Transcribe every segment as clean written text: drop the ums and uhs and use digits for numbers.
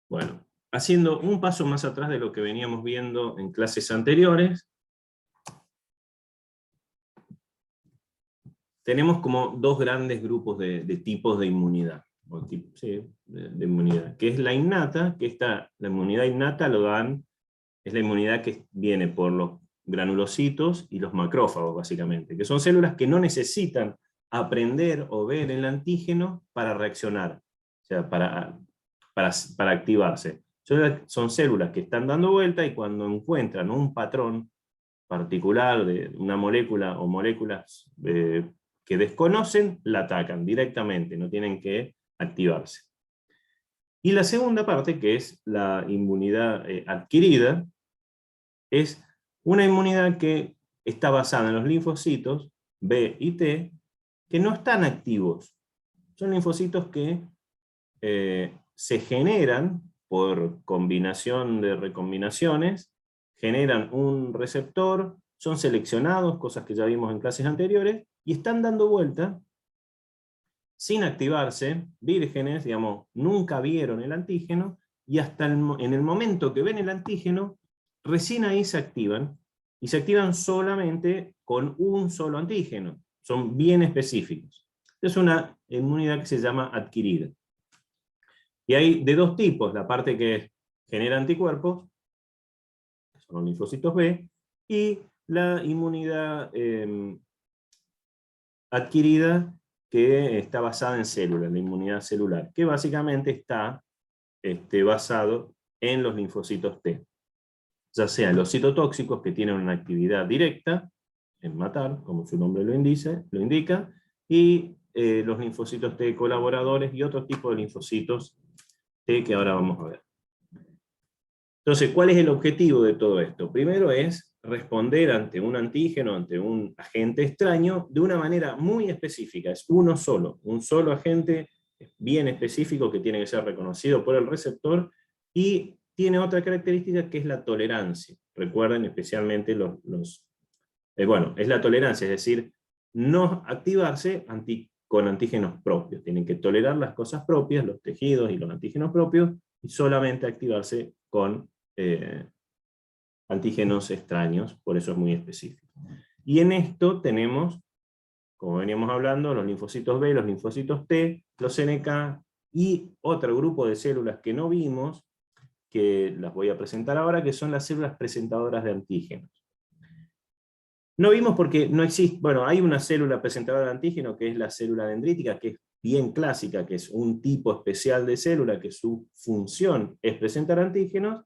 Bueno, haciendo un paso más atrás de lo que veníamos viendo en clases anteriores, tenemos como dos grandes grupos de tipos de inmunidad, de inmunidad, que es la innata, la inmunidad innata es la inmunidad que viene por los granulocitos y los macrófagos, básicamente, que son células que no necesitan aprender o ver el antígeno para reaccionar, o sea, para activarse. Son células que están dando vuelta y cuando encuentran un patrón particular de una molécula o moléculas que desconocen, la atacan directamente, no tienen que activarse. Y la segunda parte, que es la inmunidad adquirida, es una inmunidad que está basada en los linfocitos B y T, que no están activos. Son linfocitos que se generan por combinación de recombinaciones, generan un receptor, son seleccionados, cosas que ya vimos en clases anteriores, y están dando vuelta sin activarse, vírgenes, digamos, nunca vieron el antígeno, y hasta en el momento que ven el antígeno, recién ahí se activan, y se activan solamente con un solo antígeno, son bien específicos. Es una inmunidad que se llama adquirida. Y hay de dos tipos, la parte que genera anticuerpos, que son los linfocitos B, y la inmunidad adquirida que está basada en células, la inmunidad celular, que básicamente está basado en los linfocitos T. Ya sean los citotóxicos, que tienen una actividad directa, en matar, como su nombre lo indica, y los linfocitos T colaboradores y otro tipo de linfocitos T que ahora vamos a ver. Entonces, ¿cuál es el objetivo de todo esto? Primero es responder ante un antígeno, ante un agente extraño, de una manera muy específica. Es uno solo, un solo agente bien específico que tiene que ser reconocido por el receptor, y tiene otra característica que es la tolerancia. Recuerden especialmente es la tolerancia, es decir, no activarse con antígenos propios. Tienen que tolerar las cosas propias, los tejidos y los antígenos propios, y solamente activarse con antígenos extraños, por eso es muy específico. Y en esto tenemos, como veníamos hablando, los linfocitos B, los linfocitos T, los NK, y otro grupo de células que no vimos, que las voy a presentar ahora, que son las células presentadoras de antígenos. No vimos porque no existe, hay una célula presentadora de antígeno, que es la célula dendrítica, que es bien clásica, que es un tipo especial de célula, que su función es presentar antígenos.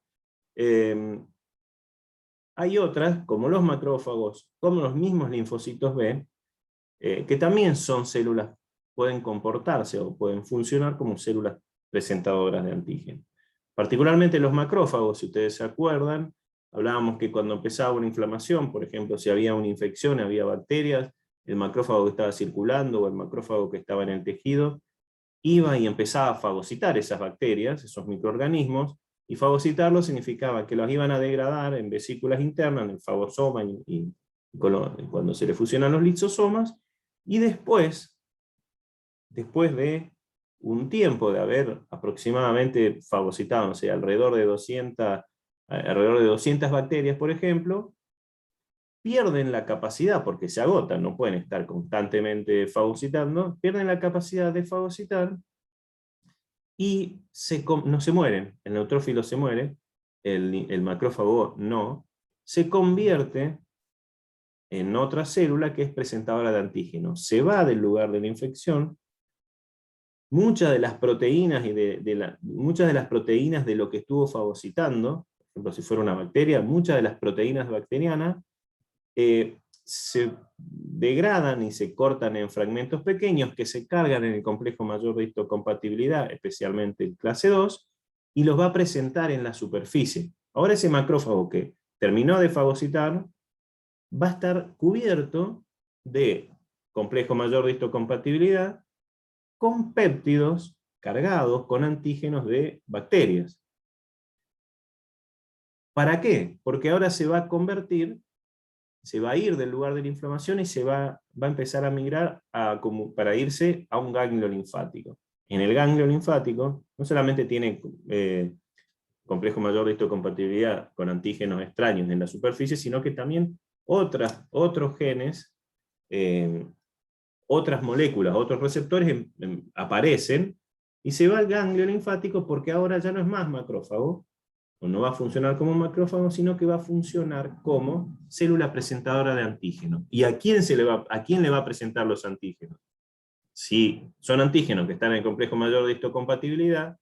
Hay otras, como los macrófagos, como los mismos linfocitos B, que también son células, pueden comportarse o pueden funcionar como células presentadoras de antígeno. Particularmente los macrófagos, si ustedes se acuerdan, hablábamos que cuando empezaba una inflamación, por ejemplo, si había una infección, había bacterias, el macrófago que estaba circulando o el macrófago que estaba en el tejido, iba y empezaba a fagocitar esas bacterias, esos microorganismos, y fagocitarlos significaba que los iban a degradar en vesículas internas, en el fagosoma, y cuando se le fusionan los lisosomas, y después de un tiempo de haber aproximadamente fagocitado, o sea, alrededor de 200 bacterias, por ejemplo, pierden la capacidad, porque se agotan, no pueden estar constantemente fagocitando, pierden la capacidad de fagocitar, y no se mueren. El neutrófilo se muere, el macrófago no, se convierte en otra célula que es presentadora de antígeno. Se va del lugar de la infección. Muchas de las proteínas muchas de las proteínas de lo que estuvo fagocitando, por ejemplo, si fuera una bacteria, muchas de las proteínas bacterianas se degradan y se cortan en fragmentos pequeños que se cargan en el complejo mayor de histocompatibilidad, especialmente el clase 2, y los va a presentar en la superficie. Ahora ese macrófago que terminó de fagocitar va a estar cubierto de complejo mayor de histocompatibilidad con péptidos cargados con antígenos de bacterias. ¿Para qué? Porque ahora se va a ir del lugar de la inflamación y va a empezar a migrar para irse a un ganglio linfático. En el ganglio linfático no solamente tiene complejo mayor de histocompatibilidad con antígenos extraños en la superficie, sino que también otros genes, otras moléculas, otros receptores aparecen, y se va al ganglio linfático porque ahora ya no es más macrófago, o no va a funcionar como macrófago, sino que va a funcionar como célula presentadora de antígenos. ¿Y a quién le va a presentar los antígenos? Si son antígenos que están en el complejo mayor de histocompatibilidad,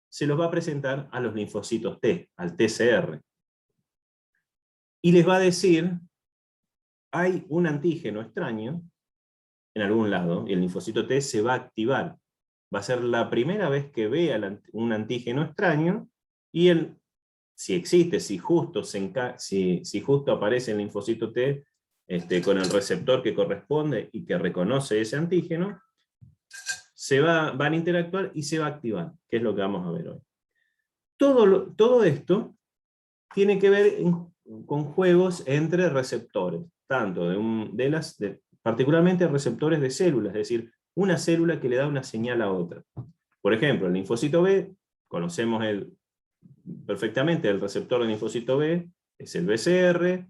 se los va a presentar a los linfocitos T, al TCR. Y les va a decir, hay un antígeno extraño en algún lado, y el linfocito T se va a activar. Va a ser la primera vez que vea un antígeno extraño, y si existe, si justo aparece el linfocito T con el receptor que corresponde y que reconoce ese antígeno, van a interactuar y se va a activar, que es lo que vamos a ver hoy. Todo esto tiene que ver con juegos entre receptores, tanto particularmente receptores de células, es decir, una célula que le da una señal a otra. Por ejemplo, el linfocito B, conocemos perfectamente el receptor del linfocito B, es el BCR,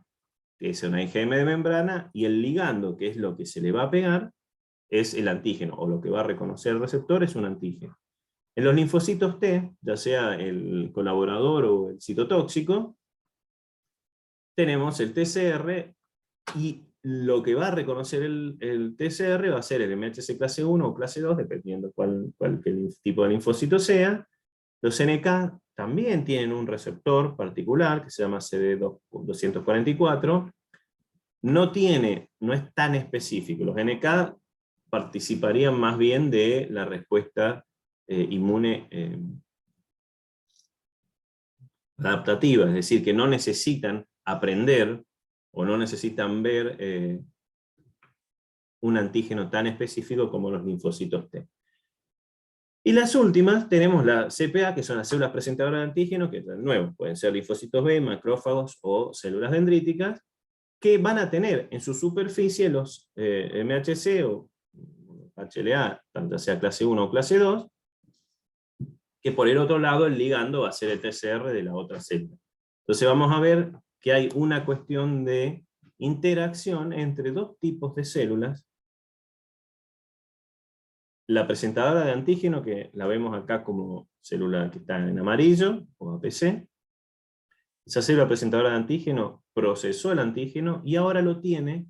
que es una IgM de membrana, y el ligando, que es lo que se le va a pegar, es el antígeno, o lo que va a reconocer el receptor es un antígeno. En los linfocitos T, ya sea el colaborador o el citotóxico, tenemos el TCR, y lo que va a reconocer el TCR va a ser el MHC clase 1 o clase 2, dependiendo cuál tipo de linfocito sea. Los NK también tienen un receptor particular, que se llama CD244. No es tan específico. Los NK participarían más bien de la respuesta inmune adaptativa, es decir, que no necesitan aprender o no necesitan ver un antígeno tan específico como los linfocitos T. Y las últimas tenemos la CPA, que son las células presentadoras de antígeno, que de nuevo pueden ser linfocitos B, macrófagos o células dendríticas, que van a tener en su superficie los MHC o HLA, tanto sea clase 1 o clase 2, que por el otro lado el ligando va a ser el TCR de la otra célula. Entonces vamos a ver que hay una cuestión de interacción entre dos tipos de células. La presentadora de antígeno, que la vemos acá como célula que está en amarillo, o APC. Esa célula presentadora de antígeno procesó el antígeno y ahora lo tiene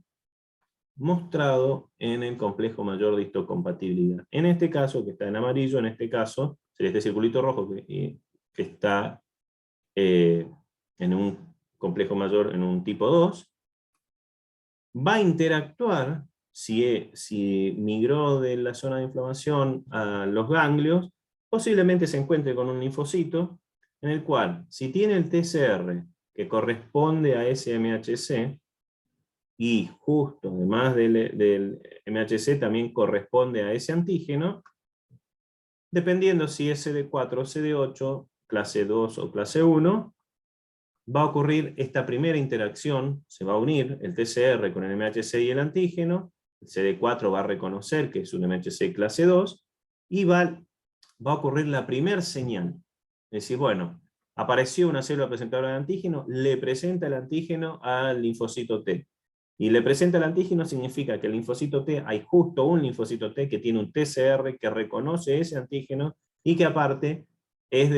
mostrado en el complejo mayor de histocompatibilidad. En este caso, que está en amarillo, en este caso, sería este circulito rojo que está en un complejo mayor, en un tipo 2, va a interactuar, si migró de la zona de inflamación a los ganglios, posiblemente se encuentre con un linfocito, en el cual, si tiene el TCR que corresponde a ese MHC, y justo además del MHC también corresponde a ese antígeno, dependiendo si es CD4 o CD8, clase 2 o clase 1, va a ocurrir esta primera interacción, se va a unir el TCR con el MHC y el antígeno, el CD4 va a reconocer que es un MHC clase 2, y va a ocurrir la primera señal. Es decir, bueno, apareció una célula presentadora de antígeno, le presenta el antígeno al linfocito T. Y le presenta el antígeno significa que el linfocito T, hay justo un linfocito T que tiene un TCR que reconoce ese antígeno y que aparte es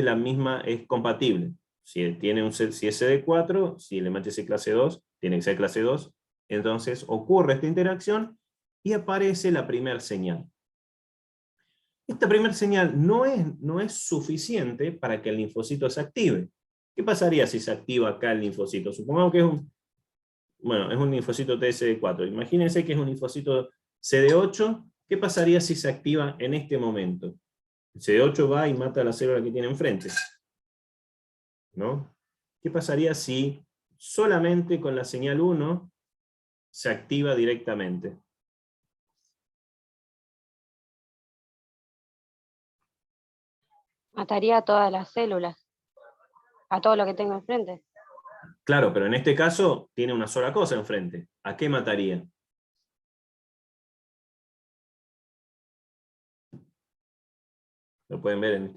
compatible. Si es CD4, si el MHC clase 2, tiene que ser clase 2, entonces ocurre esta interacción y aparece la primera señal. Esta primera señal no es suficiente para que el linfocito se active. ¿Qué pasaría si se activa acá el linfocito? Supongamos que es un linfocito TSD4. Imagínense que es un linfocito CD8. ¿Qué pasaría si se activa en este momento? El CD8 va y mata a la célula que tiene enfrente, ¿no? ¿Qué pasaría si solamente con la señal 1 se activa directamente? Mataría a todas las células, a todo lo que tengo enfrente. Claro, pero en este caso tiene una sola cosa enfrente. ¿A qué mataría? Lo pueden ver en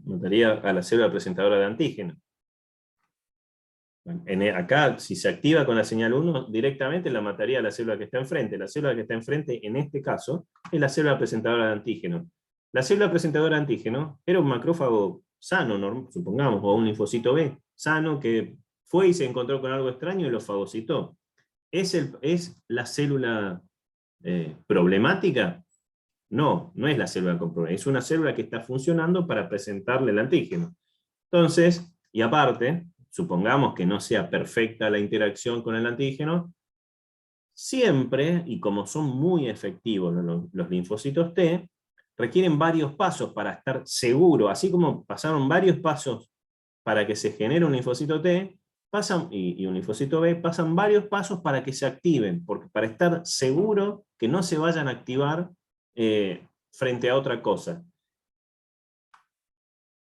mataría a la célula presentadora de antígeno. Acá, si se activa con la señal 1, directamente la mataría a la célula que está enfrente. La célula que está enfrente, en este caso, es la célula presentadora de antígeno. La célula presentadora de antígeno era un macrófago sano, supongamos, o un linfocito B, sano, que fue y se encontró con algo extraño y lo fagocitó. ¿Es la célula problemática? No, no es la célula con problemas. Es una célula que está funcionando para presentarle el antígeno. Entonces, y aparte, supongamos que no sea perfecta la interacción con el antígeno, siempre, y como son muy efectivos los linfocitos T, requieren varios pasos para estar seguro, así como pasaron varios pasos para que se genere un linfocito T, y un linfocito B, pasan varios pasos para que se activen, porque para estar seguro que no se vayan a activar frente a otra cosa.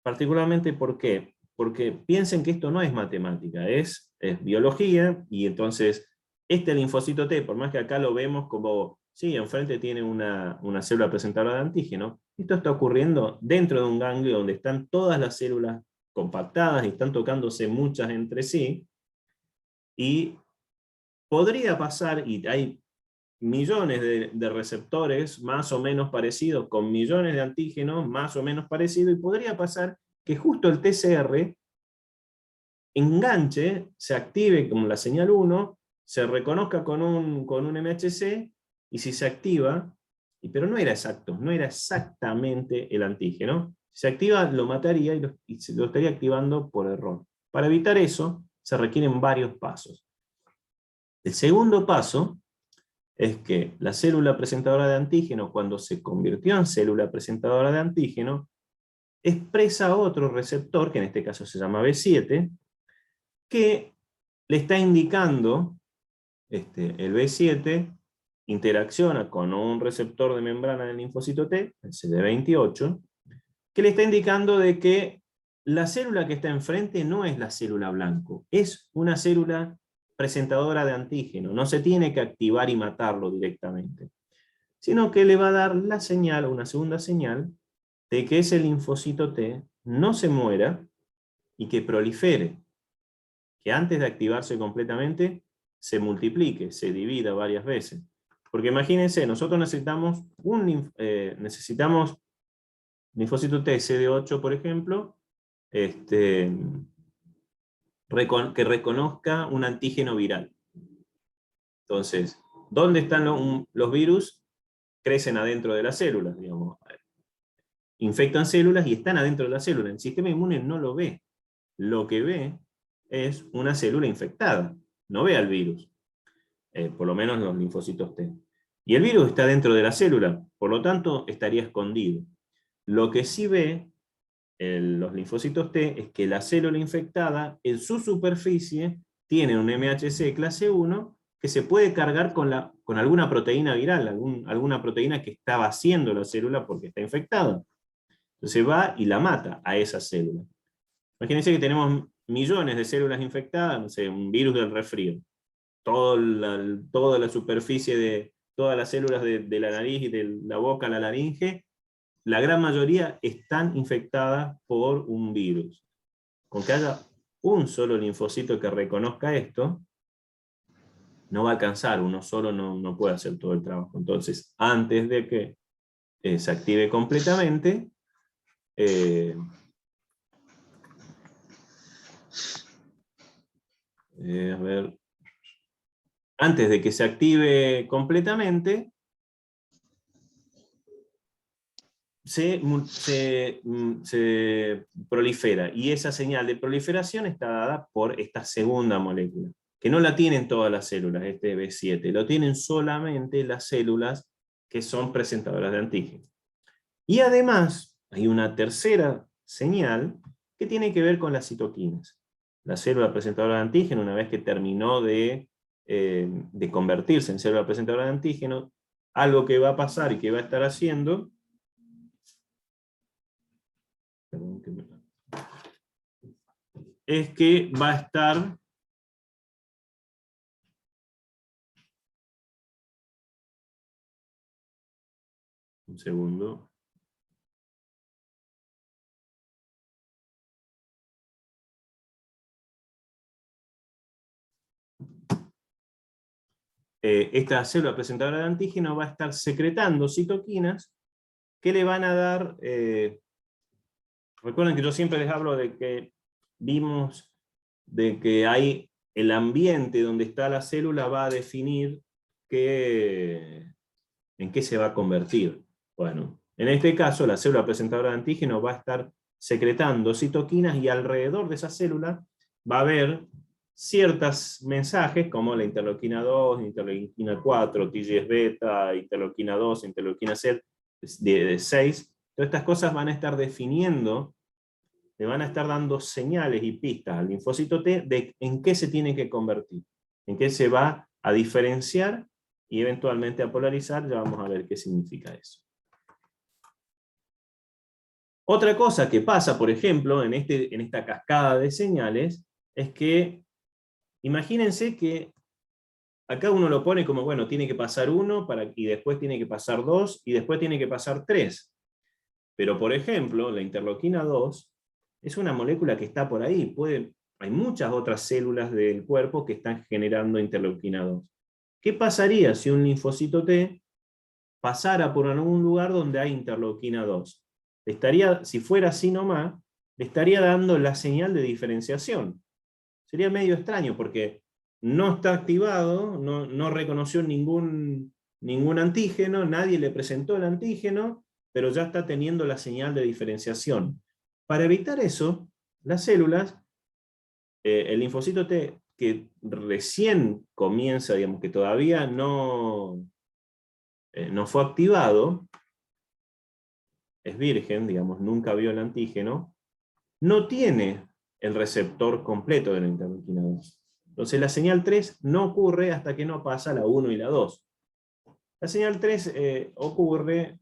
Particularmente, ¿por qué? Porque piensen que esto no es matemática, es biología, y entonces este linfocito T, por más que acá lo vemos como, sí, enfrente tiene una célula presentadora de antígeno, esto está ocurriendo dentro de un ganglio donde están todas las células compactadas y están tocándose muchas entre sí, y podría pasar, y hay millones de receptores más o menos parecidos, con millones de antígenos más o menos parecidos, y podría pasar que justo el TCR enganche, se active como la señal 1, se reconozca con un MHC, y si se activa, pero no era exacto, no era exactamente el antígeno, si se activa lo mataría y se lo estaría activando por error. Para evitar eso, se requieren varios pasos. El segundo paso es que la célula presentadora de antígeno, cuando se convirtió en célula presentadora de antígeno, expresa otro receptor, que en este caso se llama B7, que le está indicando, el B7 interacciona con un receptor de membrana del linfocito T, el CD28, que le está indicando de que la célula que está enfrente no es la célula blanco, es una célula presentadora de antígeno, no se tiene que activar y matarlo directamente, sino que le va a dar la señal, una segunda señal, de que ese linfocito T no se muera y que prolifere, que antes de activarse completamente se multiplique, se divida varias veces. Porque imagínense, nosotros necesitamos linfocito T CD8, por ejemplo, que reconozca un antígeno viral. Entonces, ¿dónde están los virus? Crecen adentro de las células, digamos. Infectan células y están adentro de la célula. El sistema inmune no lo ve. Lo que ve es una célula infectada. No ve al virus. Por lo menos los linfocitos T. Y el virus está dentro de la célula, por lo tanto estaría escondido. Lo que sí ve los linfocitos T es que la célula infectada en su superficie tiene un MHC clase 1 que se puede cargar con alguna proteína viral, alguna proteína que está vaciando la célula porque está infectada. Entonces va y la mata a esa célula. Imagínense que tenemos millones de células infectadas, no sé, un virus del resfrío. Toda la superficie de todas las células de la nariz y de la boca a la laringe, la gran mayoría están infectadas por un virus. Con que haya un solo linfocito que reconozca esto, no va a alcanzar, uno solo no puede hacer todo el trabajo. Entonces, antes de que se active completamente, a ver, antes de que se active completamente, se prolifera, y esa señal de proliferación está dada por esta segunda molécula, que no la tienen todas las células, este B7, lo tienen solamente las células que son presentadoras de antígeno. Y además hay una tercera señal que tiene que ver con las citoquinas. La célula presentadora de antígeno, una vez que terminó de convertirse en célula presentadora de antígeno, algo que va a pasar y que va a estar haciendo es que va a estar un segundo. esta célula presentadora de antígeno va a estar secretando citoquinas que le van a dar, recuerden que yo siempre les hablo de que vimos de que hay el ambiente donde está la célula va a definir en qué se va a convertir. Bueno, en este caso la célula presentadora de antígeno va a estar secretando citoquinas y alrededor de esa célula va a haber ciertos mensajes como la interleuquina 2, interleuquina 4, TGF-beta, interleuquina 2, interleuquina 6. Todas estas cosas van a estar definiendo, le van a estar dando señales y pistas al linfocito T de en qué se tiene que convertir, en qué se va a diferenciar y eventualmente a polarizar. Ya vamos a ver qué significa eso. Otra cosa que pasa, por ejemplo, en esta cascada de señales, es que imagínense que acá uno lo pone como, bueno, tiene que pasar 1, y después tiene que pasar 2, y después tiene que pasar 3. Pero, por ejemplo, la interleuquina 2 es una molécula que está por ahí. Hay muchas otras células del cuerpo que están generando interleuquina 2. ¿Qué pasaría si un linfocito T pasara por algún lugar donde hay interleuquina 2? Si fuera así nomás, le estaría dando la señal de diferenciación. Sería medio extraño porque no está activado, no reconoció ningún antígeno, nadie le presentó el antígeno, pero ya está teniendo la señal de diferenciación. Para evitar eso, las células, el linfocito T, que recién comienza, digamos, que todavía no fue activado, es virgen, digamos, nunca vio el antígeno, no tiene el receptor completo de la interleuquina 2. Entonces la señal 3 no ocurre hasta que no pasa la 1 y la 2. La señal 3 ocurre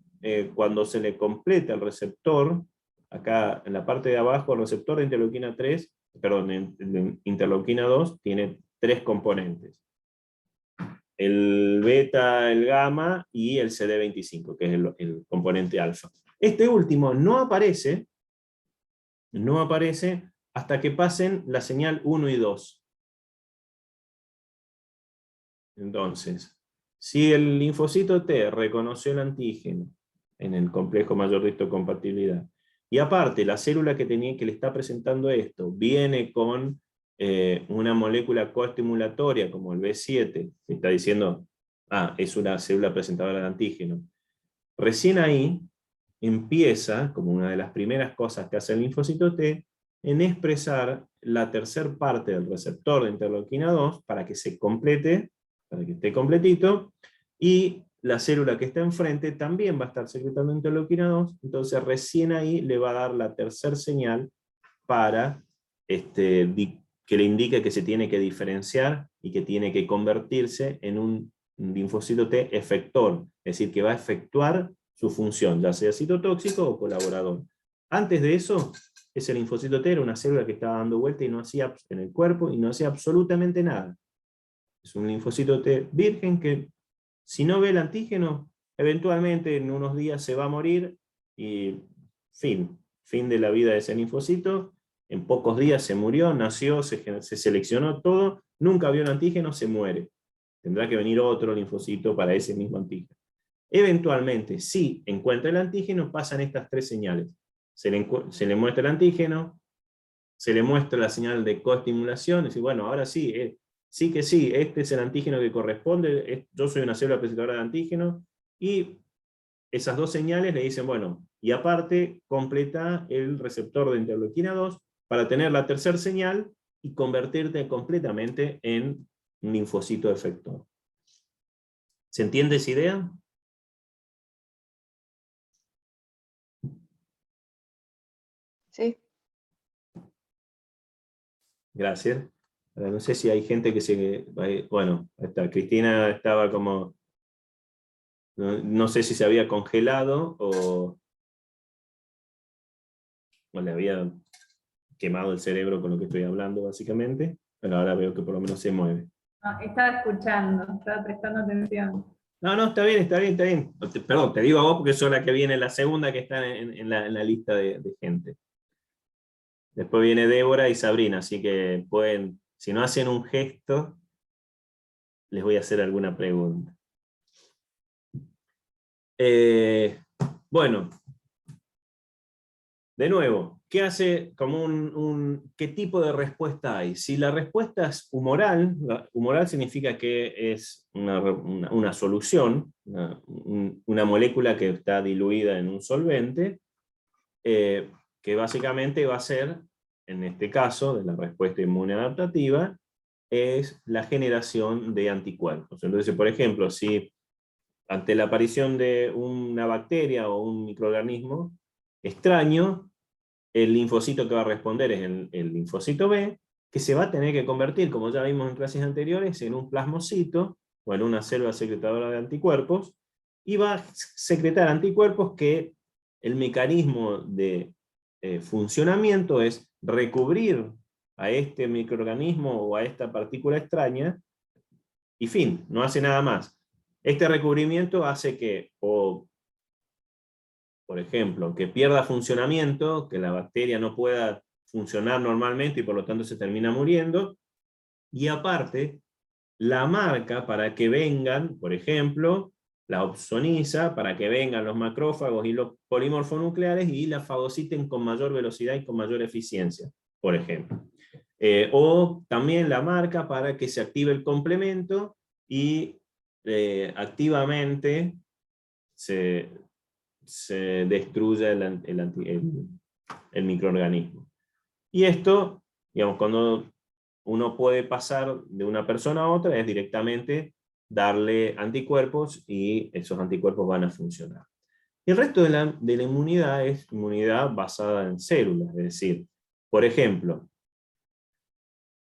cuando se le completa el receptor, acá en la parte de abajo, el receptor de interleuquina 3, perdón, de interleuquina 2, tiene 3 componentes. El beta, el gamma y el CD25, que es el componente alfa. Este último no aparece hasta que pasen la señal 1 y 2. Entonces, si el linfocito T reconoció el antígeno en el complejo mayor de histocompatibilidad, y aparte la célula que le está presentando esto viene con una molécula coestimulatoria como el B7, que está diciendo, es una célula presentadora de antígeno, recién ahí empieza, como una de las primeras cosas que hace el linfocito T, en expresar la tercer parte del receptor de interleuquina 2 para que se complete, para que esté completito, y la célula que está enfrente también va a estar secretando interleuquina 2, entonces recién ahí le va a dar la tercer señal para que le indique que se tiene que diferenciar y que tiene que convertirse en un linfocito T efector, es decir, que va a efectuar su función, ya sea citotóxico o colaborador. Antes de eso, ese linfocito T era una célula que estaba dando vuelta y no hacía en el cuerpo y no hacía absolutamente nada. Es un linfocito T virgen que, si no ve el antígeno, eventualmente en unos días se va a morir y fin de la vida de ese linfocito. En pocos días se murió, nació, se seleccionó todo, nunca vio el antígeno, se muere. Tendrá que venir otro linfocito para ese mismo antígeno. Eventualmente, si encuentra el antígeno, pasan estas 3 señales. Se le muestra el antígeno, se le muestra la señal de coestimulación, es decir, bueno, ahora sí, sí, este es el antígeno que corresponde, yo soy una célula presentadora de antígeno, y esas 2 señales le dicen, bueno, y aparte completa el receptor de interleuquina 2 para tener la tercera señal y convertirte completamente en un linfocito efector. ¿Se entiende esa idea? Sí. Gracias. No sé si hay gente que se... Bueno, Cristina estaba como... No sé si se había congelado o le había quemado el cerebro con lo que estoy hablando, básicamente. Pero ahora veo que por lo menos se mueve. No, estaba escuchando, estaba prestando atención. No, está bien, está bien, está bien. Perdón, te digo a vos porque sos la que viene, la segunda que está en la lista de gente. Después viene Débora y Sabrina, así que pueden, si no hacen un gesto, les voy a hacer alguna pregunta. Bueno, de nuevo, ¿qué hace como qué tipo de respuesta hay? Si la respuesta es humoral, humoral significa que es una solución, una molécula que está diluida en un solvente, que básicamente va a ser, en este caso, de la respuesta inmune adaptativa, es la generación de anticuerpos. Entonces, por ejemplo, si ante la aparición de una bacteria o un microorganismo extraño, el linfocito que va a responder es el linfocito B, que se va a tener que convertir, como ya vimos en clases anteriores, en un plasmocito, o en una célula secretadora de anticuerpos, y va a secretar anticuerpos que el mecanismo de funcionamiento es recubrir a este microorganismo o a esta partícula extraña, y fin, no hace nada más. Este recubrimiento hace que, por ejemplo, que pierda funcionamiento, que la bacteria no pueda funcionar normalmente y por lo tanto se termina muriendo, y aparte, la marca para que vengan, por ejemplo, la opsoniza, para que vengan los macrófagos y los polimorfonucleares y la fagociten con mayor velocidad y con mayor eficiencia, por ejemplo. O también la marca para que se active el complemento y activamente se destruya el microorganismo. Y esto, digamos, cuando uno puede pasar de una persona a otra, es directamente darle anticuerpos y esos anticuerpos van a funcionar. Y el resto de la inmunidad es inmunidad basada en células, es decir, por ejemplo,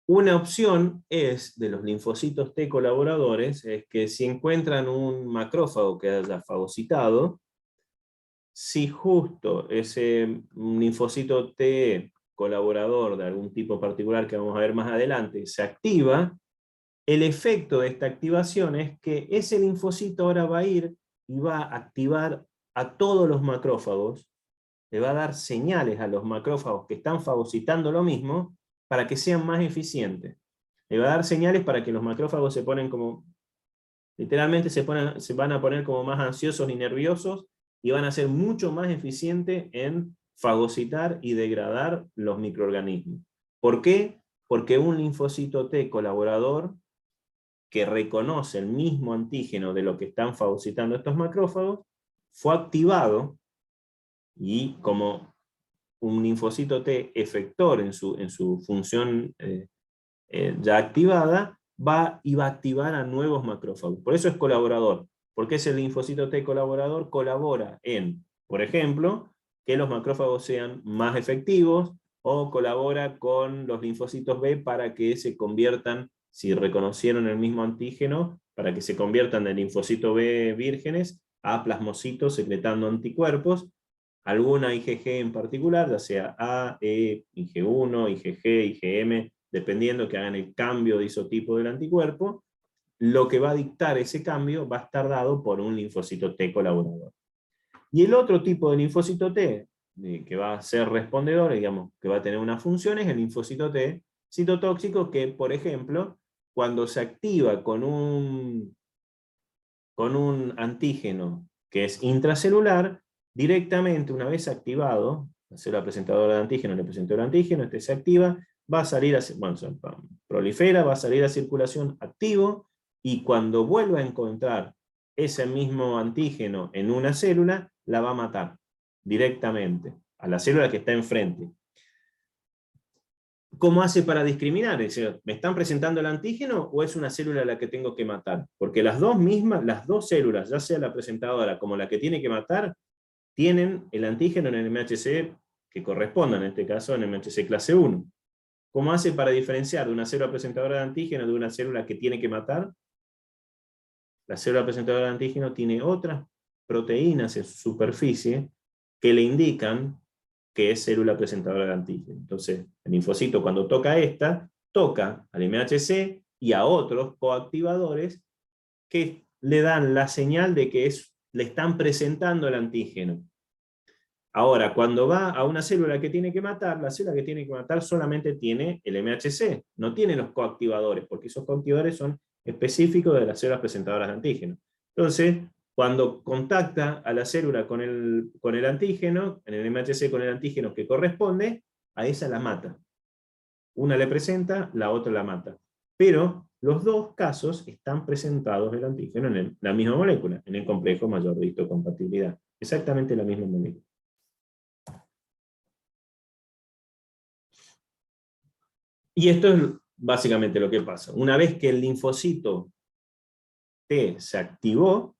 una opción es, de los linfocitos T colaboradores, es que si encuentran un macrófago que haya fagocitado, si justo ese linfocito T colaborador de algún tipo particular que vamos a ver más adelante se activa, el efecto de esta activación es que ese linfocito ahora va a ir y va a activar a todos los macrófagos, le va a dar señales a los macrófagos que están fagocitando lo mismo para que sean más eficientes. Le va a dar señales para que los macrófagos se ponen como, literalmente se van a poner como más ansiosos y nerviosos y van a ser mucho más eficientes en fagocitar y degradar los microorganismos. ¿Por qué? Porque un linfocito T colaborador que reconoce el mismo antígeno de lo que están fagocitando estos macrófagos, fue activado y como un linfocito T efector en su función ya activada, va a activar a nuevos macrófagos. Por eso es colaborador, porque ese linfocito T colaborador colabora en, por ejemplo, que los macrófagos sean más efectivos, o colabora con los linfocitos B para que se conviertan, si reconocieron el mismo antígeno, para que se conviertan de linfocito B vírgenes a plasmocitos secretando anticuerpos, alguna IgG en particular, ya sea A, E, Ig1, IgG, IgM, dependiendo que hagan el cambio de isotipo del anticuerpo, lo que va a dictar ese cambio va a estar dado por un linfocito T colaborador. Y el otro tipo de linfocito T, que va a ser respondedor, digamos, que va a tener una función, es el linfocito T citotóxico, que, por ejemplo, cuando se activa con un antígeno que es intracelular, directamente una vez activado, la célula presentadora de antígeno le presentó el antígeno, este se activa, va a salir, bueno, prolifera, va a salir a circulación activo, y cuando vuelva a encontrar ese mismo antígeno en una célula, la va a matar directamente a la célula que está enfrente. ¿Cómo hace para discriminar? Es decir, ¿me están presentando el antígeno o es una célula a la que tengo que matar? Porque las dos células, ya sea la presentadora como la que tiene que matar, tienen el antígeno en el MHC que corresponda, en este caso en el MHC clase 1. ¿Cómo hace para diferenciar de una célula presentadora de antígeno de una célula que tiene que matar? La célula presentadora de antígeno tiene otras proteínas en su superficie que le indican que es célula presentadora de antígeno. Entonces, el linfocito cuando toca esta, toca al MHC y a otros coactivadores que le dan la señal de que le están presentando el antígeno. Ahora, cuando va a una célula que tiene que matar, la célula que tiene que matar solamente tiene el MHC, no tiene los coactivadores, porque esos coactivadores son específico de las células presentadoras de antígeno. Entonces, cuando contacta a la célula con el antígeno, en el MHC con el antígeno que corresponde, a esa la mata. Una le presenta, la otra la mata. Pero los dos casos están presentados el antígeno en la misma molécula, en el complejo mayor de histocompatibilidad. Exactamente la misma molécula. Y esto es básicamente lo que pasa. Una vez que el linfocito T se activó,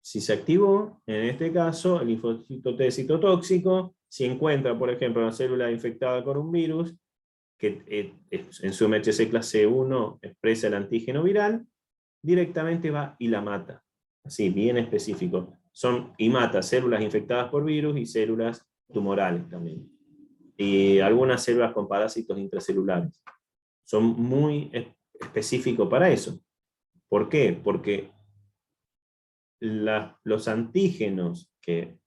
si se activó, en este caso, el linfocito T citotóxico, si encuentra, por ejemplo, una célula infectada con un virus, que en su MHC clase 1 expresa el antígeno viral, directamente va y la mata. Así, bien específico. Y mata células infectadas por virus y células tumorales también. Y algunas células con parásitos intracelulares. Son muy específicos para eso. ¿Por qué? Porque los antígenos que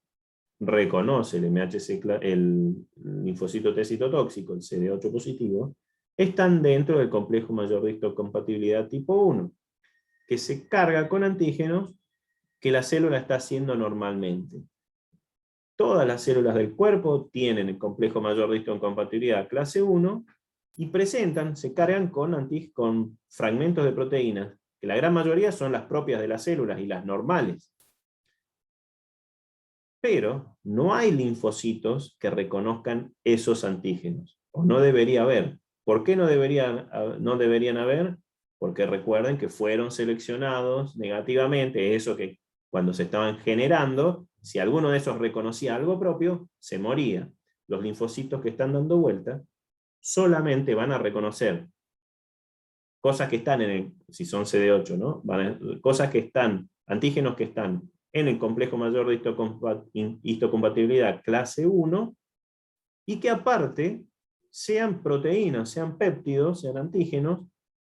reconoce el MHC, el linfocito T citotóxico, el CD8 positivo, están dentro del complejo mayor de histocompatibilidad tipo 1, que se carga con antígenos que la célula está haciendo normalmente. Todas las células del cuerpo tienen el complejo mayor de histocompatibilidad clase 1 y se cargan con fragmentos de proteínas, que la gran mayoría son las propias de las células y las normales. Pero no hay linfocitos que reconozcan esos antígenos, o no debería haber. ¿Por qué no deberían haber? Porque recuerden que fueron seleccionados negativamente, eso que cuando se estaban generando, si alguno de esos reconocía algo propio, se moría. Los linfocitos que están dando vuelta solamente van a reconocer cosas que están si son CD8, ¿no? Antígenos que están en el complejo mayor de histocompatibilidad clase 1, y que aparte sean proteínas, sean péptidos, sean antígenos,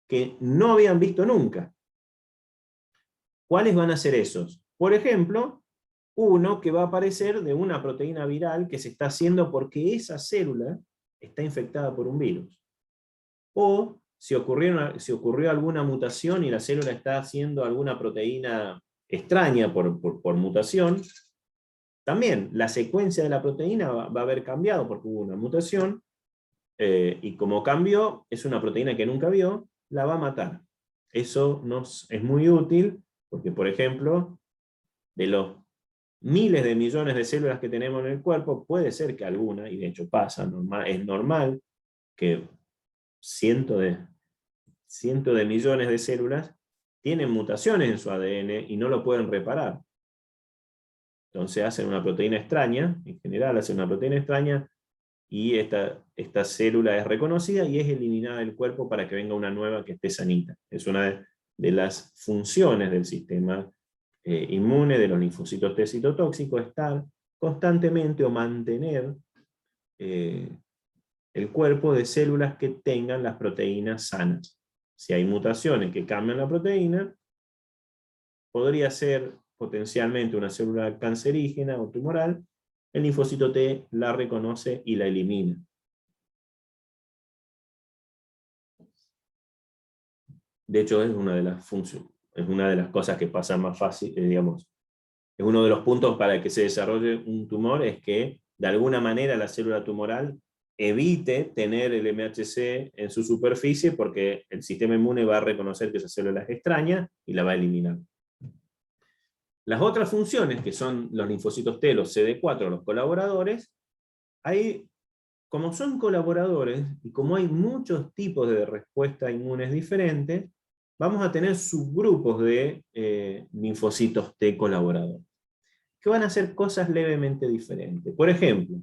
que no habían visto nunca. ¿Cuáles van a ser esos? Por ejemplo, uno que va a aparecer de una proteína viral que se está haciendo porque esa célula está infectada por un virus. O si ocurrió alguna mutación y la célula está haciendo alguna proteína extraña por mutación, también la secuencia de la proteína va a haber cambiado porque hubo una mutación, y como cambió, es una proteína que nunca vio, la va a matar. Eso es muy útil porque, por ejemplo, de los miles de millones de células que tenemos en el cuerpo, puede ser que alguna, y de hecho pasa, es normal que cientos de millones de células tienen mutaciones en su ADN y no lo pueden reparar. Entonces hacen una proteína extraña, en general hacen una proteína extraña, y esta célula es reconocida y es eliminada del cuerpo para que venga una nueva que esté sanita. Es una de las funciones del sistema inmune de los linfocitos T citotóxicos, estar constantemente o mantener el cuerpo de células que tengan las proteínas sanas. Si hay mutaciones que cambian la proteína, podría ser potencialmente una célula cancerígena o tumoral, el linfocito T la reconoce y la elimina. De hecho, es una de las funciones, es una de las cosas que pasa más fácil, digamos. Es uno de los puntos para que se desarrolle un tumor, es que de alguna manera la célula tumoral evite tener el MHC en su superficie, porque el sistema inmune va a reconocer que esa célula es extraña y la va a eliminar. Las otras funciones, que son los linfocitos T, los CD4, los colaboradores, ahí, como son colaboradores, y como hay muchos tipos de respuestas inmunes diferentes, vamos a tener subgrupos de linfocitos T colaboradores, que van a hacer cosas levemente diferentes. Por ejemplo,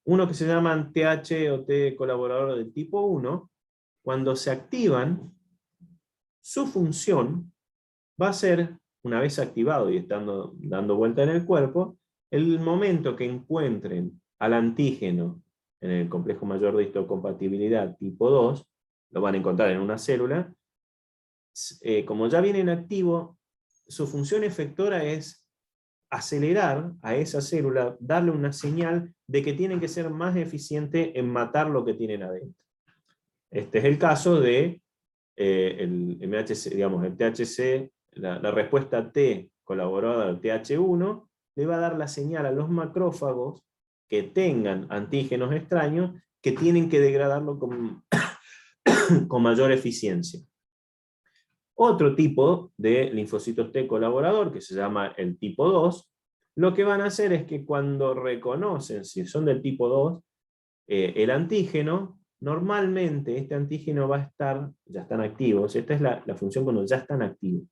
uno que se llaman TH o T colaborador del tipo 1, cuando se activan, su función va a ser, una vez activado y estando dando vuelta en el cuerpo, el momento que encuentren al antígeno en el complejo mayor de histocompatibilidad tipo 2, lo van a encontrar en una célula, como ya viene en activo, su función efectora es acelerar a esa célula, darle una señal de que tienen que ser más eficientes en matar lo que tienen adentro. Este es el caso de el MHC, digamos, el THC, la respuesta T colaborada al TH1, le va a dar la señal a los macrófagos que tengan antígenos extraños que tienen que degradarlo con mayor eficiencia. Otro tipo de linfocitos T colaborador, que se llama el tipo 2, lo que van a hacer es que cuando reconocen, si son del tipo 2, el antígeno, normalmente este antígeno va a estar, ya están activos, esta es la función cuando ya están activos.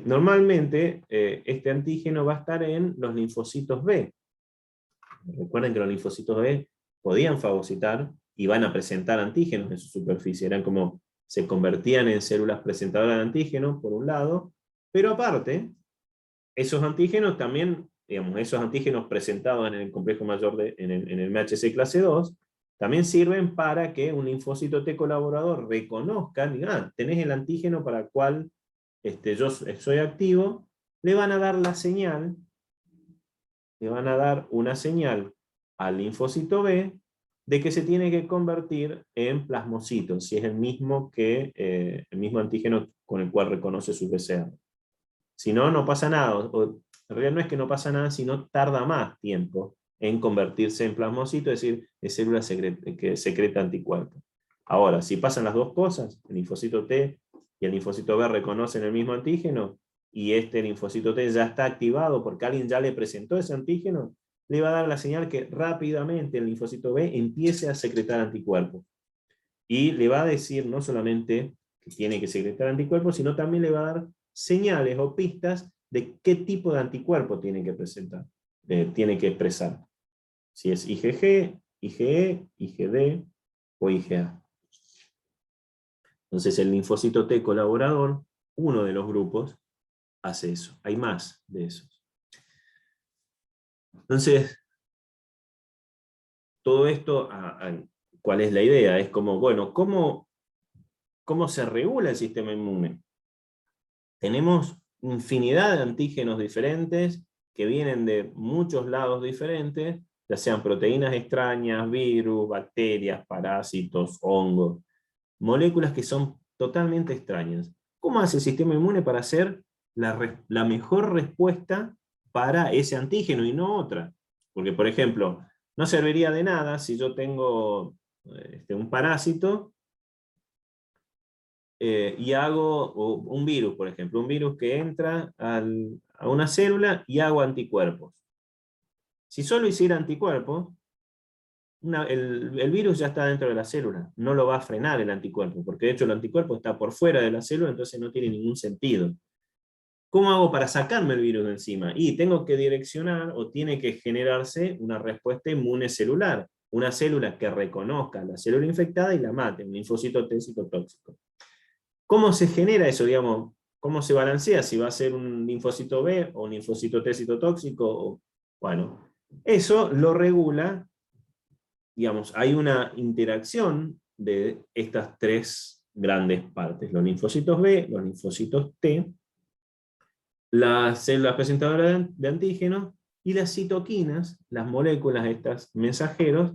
Normalmente este antígeno va a estar en los linfocitos B. Recuerden que los linfocitos B podían fagocitar y van a presentar antígenos en su superficie, eran como, se convertían en células presentadoras de antígenos, por un lado, pero aparte, esos antígenos también, digamos, esos antígenos presentados en el complejo mayor, en el MHC clase 2, también sirven para que un linfocito T colaborador reconozca, diga, tenés el antígeno para el cual yo soy activo, le van a dar la señal, le van a dar una señal al linfocito B de que se tiene que convertir en plasmocito, si es el mismo antígeno con el cual reconoce su PCR. Si no, no pasa nada. En realidad no es que no pasa nada, sino tarda más tiempo en convertirse en plasmocito, es decir, es célula que secreta anticuerpos. Ahora, si pasan las dos cosas, el linfocito T y el linfocito B reconocen el mismo antígeno, y este linfocito T ya está activado porque alguien ya le presentó ese antígeno, le va a dar la señal que rápidamente el linfocito B empiece a secretar anticuerpos. Y le va a decir no solamente que tiene que secretar anticuerpos, sino también le va a dar señales o pistas de qué tipo de anticuerpo tiene que presentar, tiene que expresar. Si es IgG, IgE, IgD o IgA. Entonces el linfocito T colaborador, uno de los grupos, hace eso. Hay más de esos. Entonces, todo esto, ¿cuál es la idea? Es como, bueno, ¿cómo se regula el sistema inmune? Tenemos infinidad de antígenos diferentes que vienen de muchos lados diferentes, ya sean proteínas extrañas, virus, bacterias, parásitos, hongos, moléculas que son totalmente extrañas. ¿Cómo hace el sistema inmune para hacer la mejor respuesta para ese antígeno y no otra? Porque, por ejemplo, no serviría de nada si yo tengo un parásito y hago un virus, por ejemplo, un virus que entra a una célula y hago anticuerpos. Si solo hiciera anticuerpos, el virus ya está dentro de la célula, no lo va a frenar el anticuerpo, porque de hecho el anticuerpo está por fuera de la célula, entonces no tiene ningún sentido. ¿Cómo hago para sacarme el virus de encima? Y tengo que direccionar, o tiene que generarse una respuesta inmune celular, una célula que reconozca la célula infectada y la mate, un linfocito T citotóxico. ¿Cómo se genera eso, digamos? ¿Cómo se balancea? Si va a ser un linfocito B o un linfocito T citotóxico. Bueno, eso lo regula, digamos, hay una interacción de estas tres grandes partes. Los linfocitos B, los linfocitos T, las células presentadoras de antígenos y las citoquinas, las moléculas, estas mensajeros,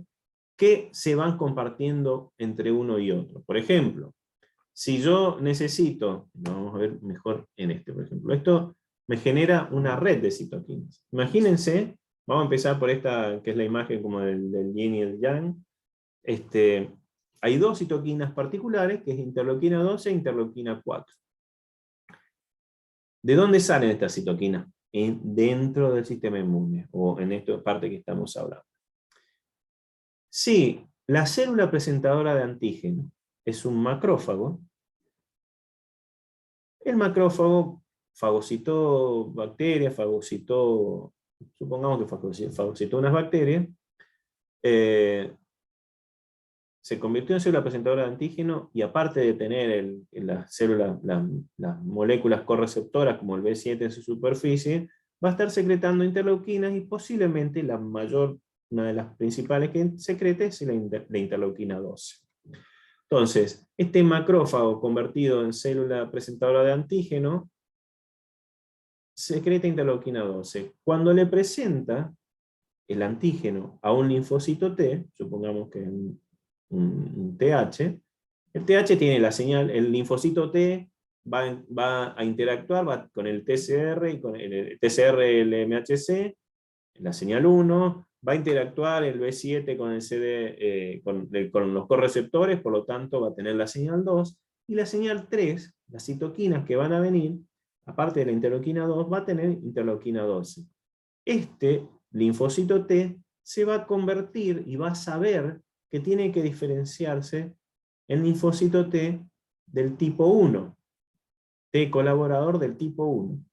que se van compartiendo entre uno y otro. Por ejemplo, si yo necesito, vamos a ver mejor en por ejemplo, esto me genera una red de citoquinas. Imagínense, vamos a empezar por esta, que es la imagen como del yin y el yang. Hay dos citoquinas particulares, que es interleuquina 12 e interleuquina 4. ¿De dónde salen estas citoquinas? Dentro del sistema inmune, o en esta parte que estamos hablando. Si la célula presentadora de antígeno es un macrófago, el macrófago fagocitó bacterias, supongamos que fagocitó unas bacterias, se convirtió en célula presentadora de antígeno, y aparte de tener las moléculas correceptoras como el B7 en su superficie, va a estar secretando interleuquinas, y posiblemente una de las principales que secrete es la interleuquina 12. Entonces, este macrófago convertido en célula presentadora de antígeno secreta interleuquina 12. Cuando le presenta el antígeno a un linfocito T, supongamos que un TH, El TH tiene la señal, el linfocito T va a interactuar con el TCR y con el TCR, el MHC, la señal 1, va a interactuar el B7 con el CD, con los correceptores, por lo tanto va a tener la señal 2, y la señal 3, las citoquinas que van a venir, aparte de la interleuquina 2, va a tener interleuquina 12. Este linfocito T se va a convertir y va a saber que tiene que diferenciarse el linfocito T del tipo 1, T colaborador del tipo 1.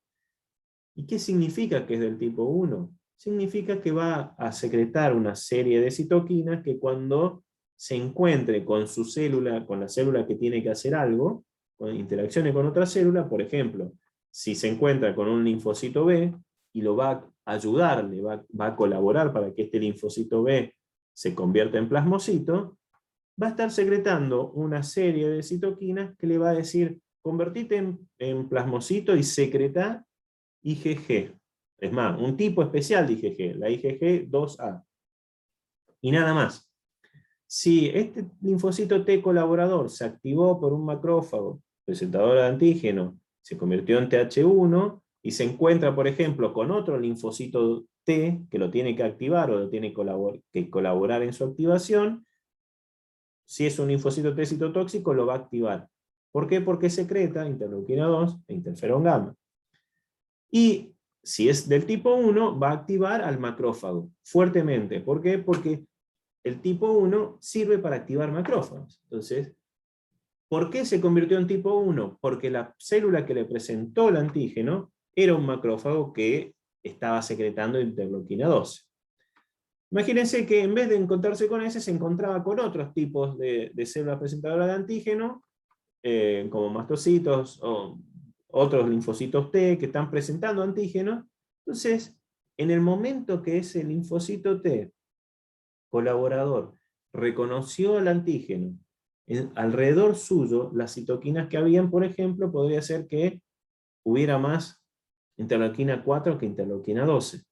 ¿Y qué significa que es del tipo 1? Significa que va a secretar una serie de citoquinas que cuando se encuentre con su célula, con la célula que tiene que hacer algo, con interacciones con otra célula, por ejemplo, si se encuentra con un linfocito B y lo va a ayudar, va a colaborar para que este linfocito B se convierta en plasmocito, va a estar secretando una serie de citoquinas que le va a decir, convertite en plasmocito y secreta IgG. Es más, un tipo especial de IgG, la IgG 2A. Y nada más. Si este linfocito T colaborador se activó por un macrófago presentador de antígeno, se convirtió en TH1 y se encuentra, por ejemplo, con otro linfocito T que lo tiene que activar o lo tiene que colaborar en su activación, si es un linfocito T citotóxico, lo va a activar. ¿Por qué? Porque secreta interleuquina 2 e interferón gamma. Y si es del tipo 1, va a activar al macrófago fuertemente. ¿Por qué? Porque el tipo 1 sirve para activar macrófagos. Entonces, ¿por qué se convirtió en tipo 1? Porque la célula que le presentó el antígeno era un macrófago que estaba secretando interleuquina 12. Imagínense que en vez de encontrarse con ese, se encontraba con otros tipos de células presentadoras de antígeno, como mastocitos o otros linfocitos T que están presentando antígenos. Entonces, en el momento que ese linfocito T colaborador reconoció el antígeno, alrededor suyo, las citoquinas que habían, por ejemplo, podría ser que hubiera más interleuquina 4 que interleuquina 12.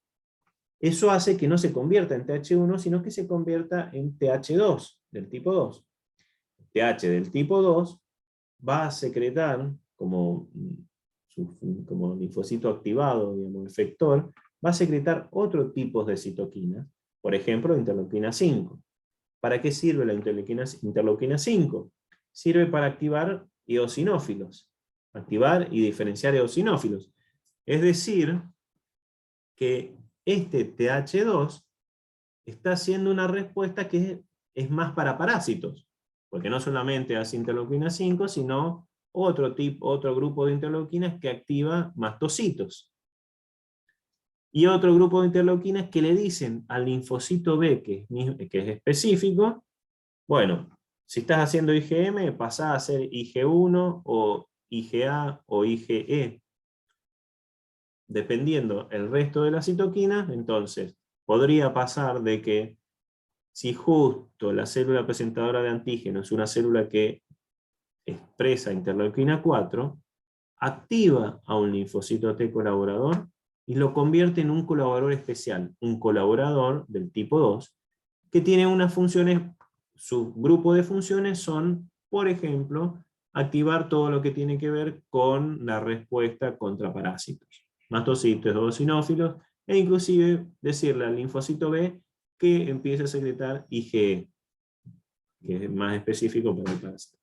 Eso hace que no se convierta en TH1, sino que se convierta en TH2, del tipo 2. TH del tipo 2 va a secretar, como linfocito activado, digamos, efector, va a secretar otro tipo de citoquinas, por ejemplo, interleuquina 5. ¿Para qué sirve la interleuquina 5? Sirve para activar eosinófilos, activar y diferenciar eosinófilos. Es decir, que este TH2 está haciendo una respuesta que es más para parásitos, porque no solamente hace interleuquina 5, sino otro grupo de interleuquinas que activa mastocitos. Y otro grupo de interleuquinas que le dicen al linfocito B, que es específico, bueno, si estás haciendo IgM, pasá a hacer IG1 o IgA o IgE. Dependiendo el resto de las citoquinas, entonces podría pasar de que si justo la célula presentadora de antígeno es una célula que expresa interleuquina 4, activa a un linfocito T colaborador y lo convierte en un colaborador especial, un colaborador del tipo 2, que tiene unas funciones, su grupo de funciones son, por ejemplo, activar todo lo que tiene que ver con la respuesta contra parásitos, mastocitos, eosinófilos, e inclusive decirle al linfocito B que empiece a secretar IgE, que es más específico para el parásito.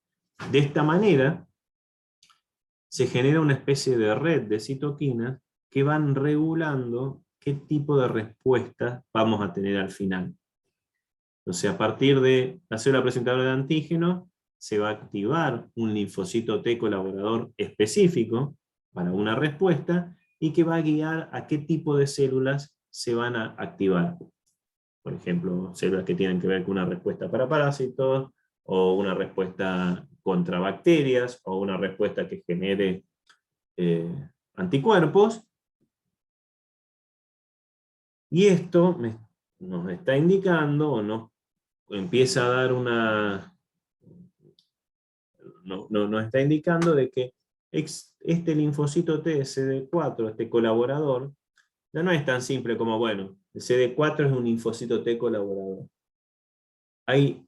De esta manera, se genera una especie de red de citoquinas que van regulando qué tipo de respuesta vamos a tener al final. Entonces, a partir de la célula presentadora de antígeno, se va a activar un linfocito T colaborador específico para una respuesta y que va a guiar a qué tipo de células se van a activar. Por ejemplo, células que tienen que ver con una respuesta para parásitos, o una respuesta contra bacterias, o una respuesta que genere anticuerpos. Y esto nos está indicando, o nos empieza a dar nos está indicando de que este linfocito T, CD4, este colaborador, ya no es tan simple como, bueno, el CD4 es un linfocito T colaborador. Hay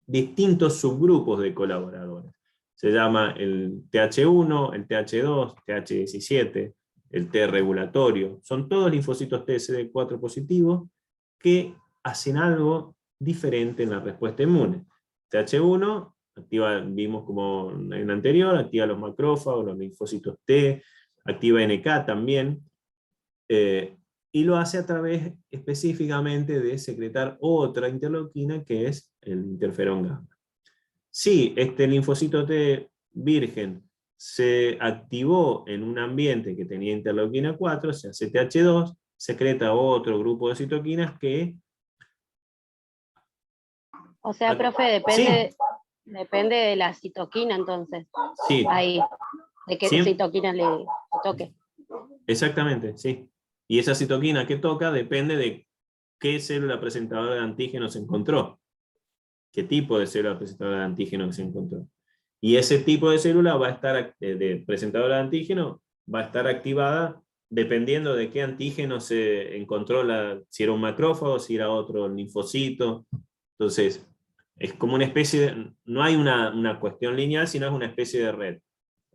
distintos subgrupos de colaboradores. Se llama el TH1, el TH2, TH17, el T regulatorio. Son todos linfocitos TSD4 positivos que hacen algo diferente en la respuesta inmune. TH1 activa, vimos como en el anterior, activa los macrófagos, los linfocitos T, activa NK también, y lo hace a través específicamente de secretar otra interleuquina que es el interferón gamma. Si este linfocito T virgen se activó en un ambiente que tenía interleuquina 4, se hace TH2, secreta otro grupo de citoquinas que... O sea, profe, depende de la citoquina entonces. Sí. Ahí, de qué Siempre. citoquina le toque. Exactamente, sí. Y esa citoquina que toca depende de qué célula presentadora de antígeno se encontró. Qué tipo de célula presentadora de antígeno se encontró. Y ese tipo de célula va a estar, de presentadora de antígeno, va a estar activada dependiendo de qué antígeno se encontró, si era un macrófago, si era otro linfocito. Entonces, es como una especie de, no hay una cuestión lineal, sino es una especie de red.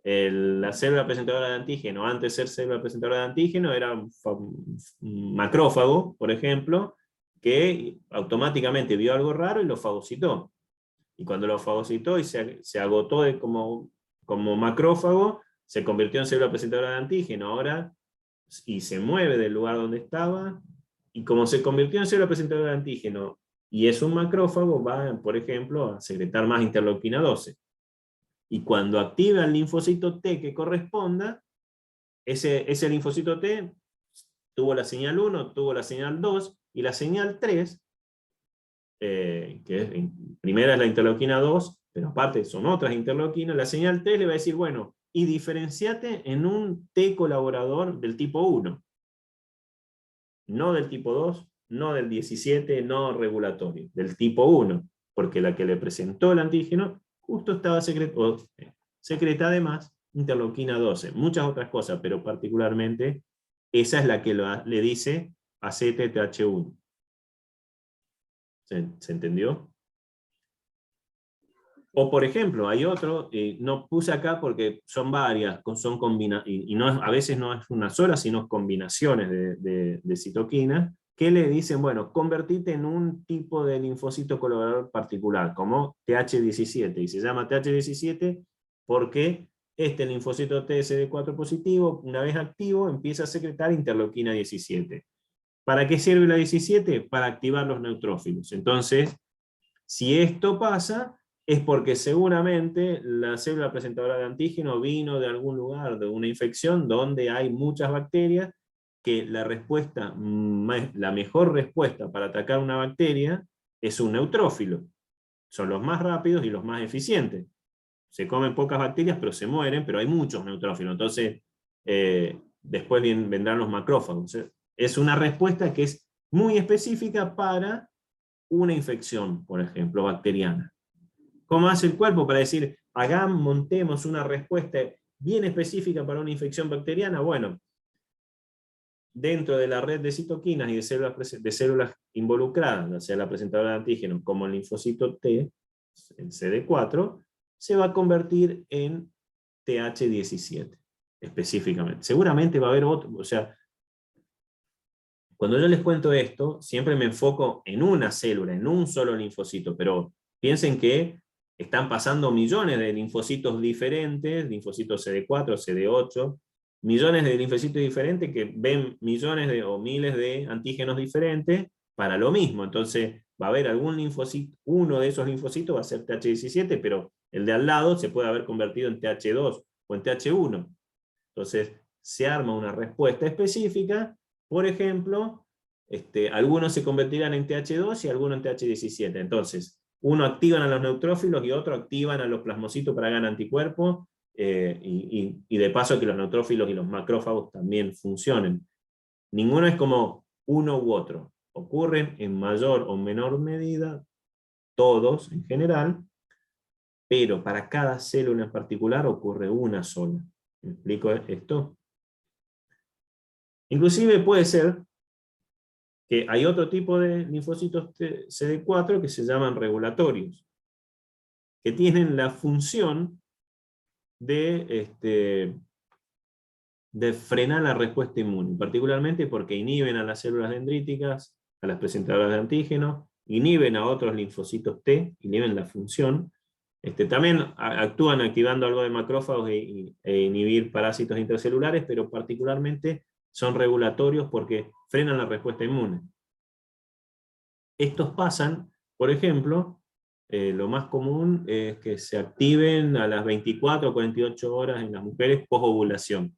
La célula presentadora de antígeno, antes de ser célula presentadora de antígeno, era un macrófago, por ejemplo, que automáticamente vio algo raro y lo fagocitó. Y cuando lo fagocitó y se agotó como macrófago, se convirtió en célula presentadora de antígeno ahora, y se mueve del lugar donde estaba, y como se convirtió en célula presentadora de antígeno, y es un macrófago, va, por ejemplo, a secretar más interleuquina 12. Y cuando activa el linfocito T que corresponda, ese linfocito T tuvo la señal 1, tuvo la señal 2, y la señal 3, primera es la interleuquina 2, pero aparte son otras interleuquinas, la señal T le va a decir, bueno, y diferenciate en un T colaborador del tipo 1. No del tipo 2, no del 17, no regulatorio, del tipo 1, porque la que le presentó el antígeno justo estaba secreta además interleuquina 12, muchas otras cosas, pero particularmente esa es la que le dice hacete TH1. ¿Se entendió? O por ejemplo, hay otro, no puse acá porque son varias, son y no a veces no es una sola, sino combinaciones de citoquinas, que le dicen, bueno, convertite en un tipo de linfocito colaborador particular, como TH17, y se llama TH17 porque este linfocito TSD4 positivo, una vez activo, empieza a secretar interleuquina 17. ¿Para qué sirve la 17? Para activar los neutrófilos. Entonces, si esto pasa, es porque seguramente la célula presentadora de antígeno vino de algún lugar, de una infección donde hay muchas bacterias, que la mejor respuesta para atacar una bacteria es un neutrófilo. Son los más rápidos y los más eficientes. Se comen pocas bacterias, pero se mueren, pero hay muchos neutrófilos. Entonces, después vendrán los macrófagos. Es una respuesta que es muy específica para una infección, por ejemplo, bacteriana. ¿Cómo hace el cuerpo para decir, montemos una respuesta bien específica para una infección bacteriana? Bueno, dentro de la red de citoquinas y de células involucradas, ya sea la presentadora de antígenos como el linfocito T, el CD4, se va a convertir en TH17, específicamente. Seguramente va a haber otro, o sea, cuando yo les cuento esto, siempre me enfoco en una célula, en un solo linfocito, pero piensen que están pasando millones de linfocitos diferentes, linfocitos CD4, CD8, millones de linfocitos diferentes que ven millones o miles de antígenos diferentes para lo mismo. Entonces va a haber algún linfocito, uno de esos linfocitos va a ser TH17, pero el de al lado se puede haber convertido en TH2 o en TH1. Entonces se arma una respuesta específica. Por ejemplo, algunos se convertirán en TH2 y algunos en TH17. Entonces, uno activan a los neutrófilos y otro activan a los plasmocitos para ganar anticuerpos, y de paso que los neutrófilos y los macrófagos también funcionen. Ninguno es como uno u otro. Ocurren en mayor o menor medida, todos en general, pero para cada célula en particular ocurre una sola. ¿Me explico esto? Inclusive puede ser que hay otro tipo de linfocitos CD4 que se llaman regulatorios. que tienen la función de frenar la respuesta inmune, particularmente porque inhiben a las células dendríticas, a las presentadoras de antígenos, inhiben a otros linfocitos T, inhiben la función. También actúan activando algo de macrófagos e inhibir parásitos intracelulares, pero particularmente son regulatorios porque frenan la respuesta inmune. Estos pasan, por ejemplo, lo más común es que se activen a las 24 o 48 horas en las mujeres posovulación.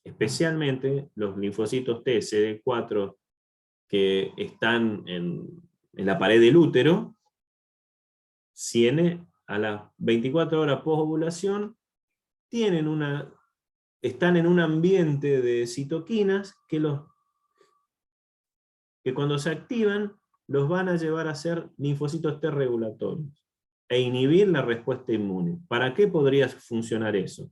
Especialmente los linfocitos T, CD4, que están en la pared del útero, a las 24 horas posovulación están en un ambiente de citoquinas que cuando se activan los van a llevar a ser linfocitos T regulatorios e inhibir la respuesta inmune. ¿Para qué podría funcionar eso?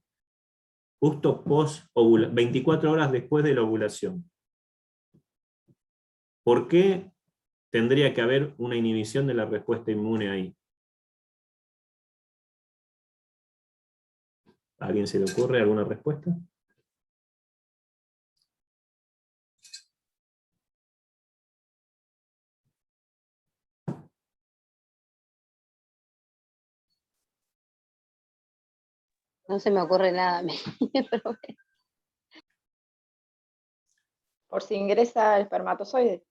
Justo 24 horas después de la ovulación. ¿Por qué tendría que haber una inhibición de la respuesta inmune ahí? ¿A alguien se le ocurre alguna respuesta? No se me ocurre nada a mí, pero bueno. Por si ingresa el espermatozoide.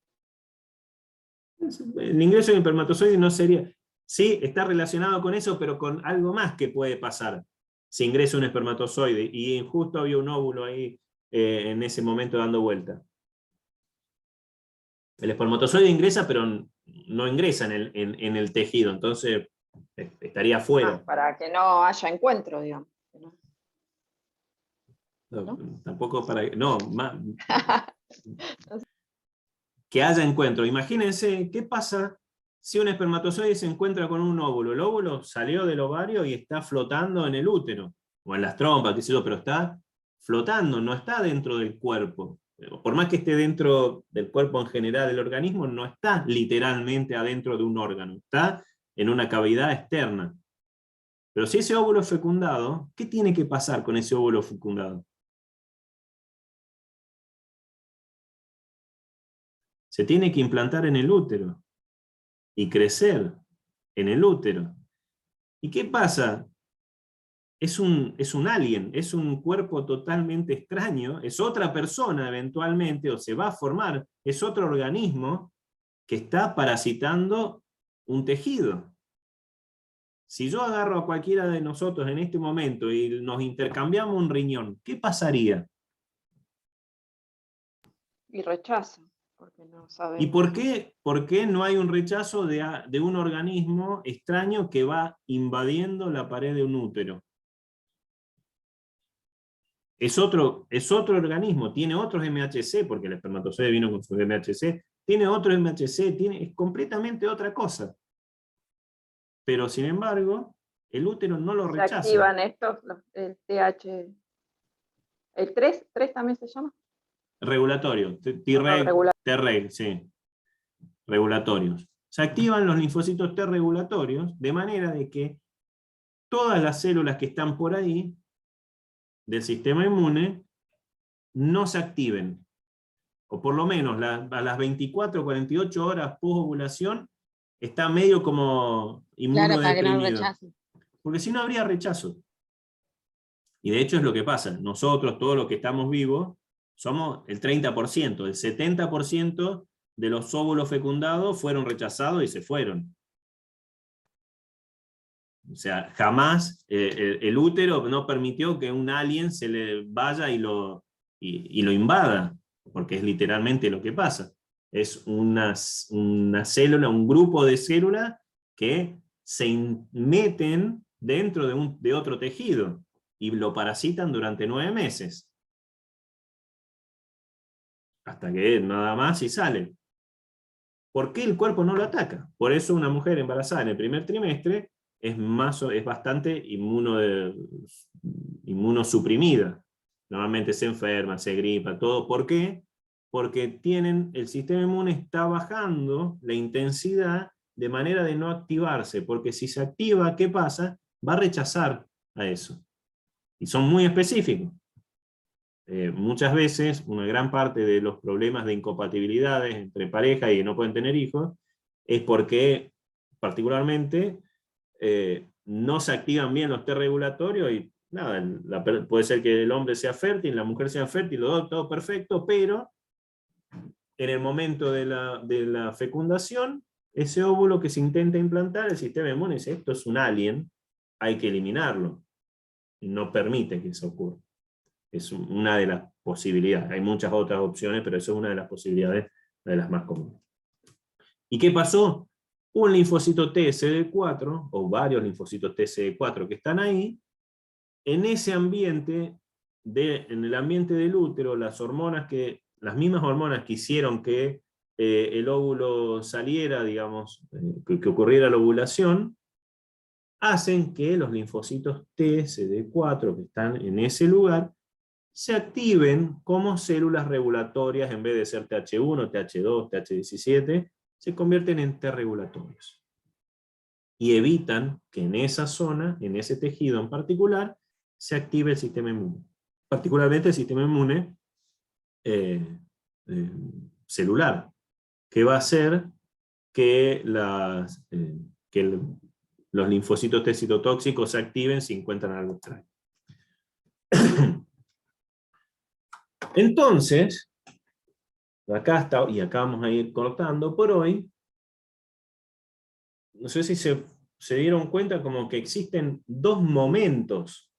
El ingreso del espermatozoide no sería... Sí, está relacionado con eso, pero con algo más que puede pasar si ingresa un espermatozoide, y justo había un óvulo ahí en ese momento dando vuelta. El espermatozoide ingresa, pero no ingresa en el tejido, entonces estaría afuera. Para que no haya encuentro, digamos. ¿No? Tampoco para... No, más... que haya encuentro. Imagínense, ¿qué pasa si un espermatozoide se encuentra con un óvulo? El óvulo salió del ovario y está flotando en el útero, o en las trompas, qué sé yo, pero está flotando, no está dentro del cuerpo. Por más que esté dentro del cuerpo en general del organismo, no está literalmente adentro de un órgano, está en una cavidad externa. Pero si ese óvulo es fecundado, ¿qué tiene que pasar con ese óvulo fecundado? Se tiene que implantar en el útero y crecer en el útero. ¿Y qué pasa? Es un alien, es un cuerpo totalmente extraño, es otra persona eventualmente, o se va a formar, es otro organismo que está parasitando un tejido. Si yo agarro a cualquiera de nosotros en este momento y nos intercambiamos un riñón, ¿qué pasaría? Y rechazo. Porque no sabemos. ¿Y por qué no hay un rechazo de un organismo extraño que va invadiendo la pared de un útero? Es otro organismo, tiene otros MHC, porque el espermatozoide vino con sus MHC, tiene otro MHC, es completamente otra cosa. Pero sin embargo, el útero no lo rechaza. Se activan estos, el TH... ¿El 3 también se llama? Regulatorio, T-reg, sí. Regulatorios. Se activan los linfocitos T regulatorios de manera de que todas las células que están por ahí del sistema inmune no se activen. O por lo menos a las 24 o 48 horas post-ovulación está medio como Claro, para que no lo inmunodeprimido. rechacen. Porque si no habría rechazo. Y de hecho es lo que pasa. Nosotros, todos los que estamos vivos, somos el 30%. El 70% de los óvulos fecundados fueron rechazados y se fueron. O sea, jamás el útero no permitió que un alien se le vaya y lo invada, porque es literalmente lo que pasa. Es una célula, un grupo de células que se meten dentro de otro tejido y lo parasitan durante 9 meses. Hasta que nada más y sale. ¿Por qué el cuerpo no lo ataca? Por eso una mujer embarazada en el primer trimestre es bastante inmunosuprimida. Normalmente se enferma, se gripa, todo. ¿Por qué? Porque el sistema inmune está bajando la intensidad de manera de no activarse, porque si se activa, ¿qué pasa? Va a rechazar a eso. Y son muy específicos. Muchas veces, una gran parte de los problemas de incompatibilidades entre pareja y que no pueden tener hijos, es porque, particularmente, no se activan bien los T regulatorios y nada, puede ser que el hombre sea fértil, la mujer sea fértil, todo perfecto, pero en el momento de la fecundación, ese óvulo que se intenta implantar, el sistema inmune dice, esto es un alien, hay que eliminarlo. Y no permite que eso ocurra. Es una de las posibilidades. Hay muchas otras opciones, pero eso es una de las posibilidades, una de las más comunes. ¿Y qué pasó? Un linfocito TSD4, o varios linfocitos TSD4 que están ahí, en ese ambiente, en el ambiente del útero, las mismas hormonas que hicieron que el óvulo saliera, digamos, que ocurriera la ovulación, hacen que los linfocitos TSD4 que están en ese lugar se activen como células regulatorias. En vez de ser TH1, TH2, TH17, se convierten en T regulatorios. Y evitan que en esa zona, en ese tejido en particular, se active el sistema inmune. Particularmente el sistema inmune celular, que va a hacer que, los linfocitos T citotóxicos se activen si encuentran algo extraño. Entonces, acá está, y acá vamos a ir cortando por hoy. No sé si se dieron cuenta como que existen dos momentos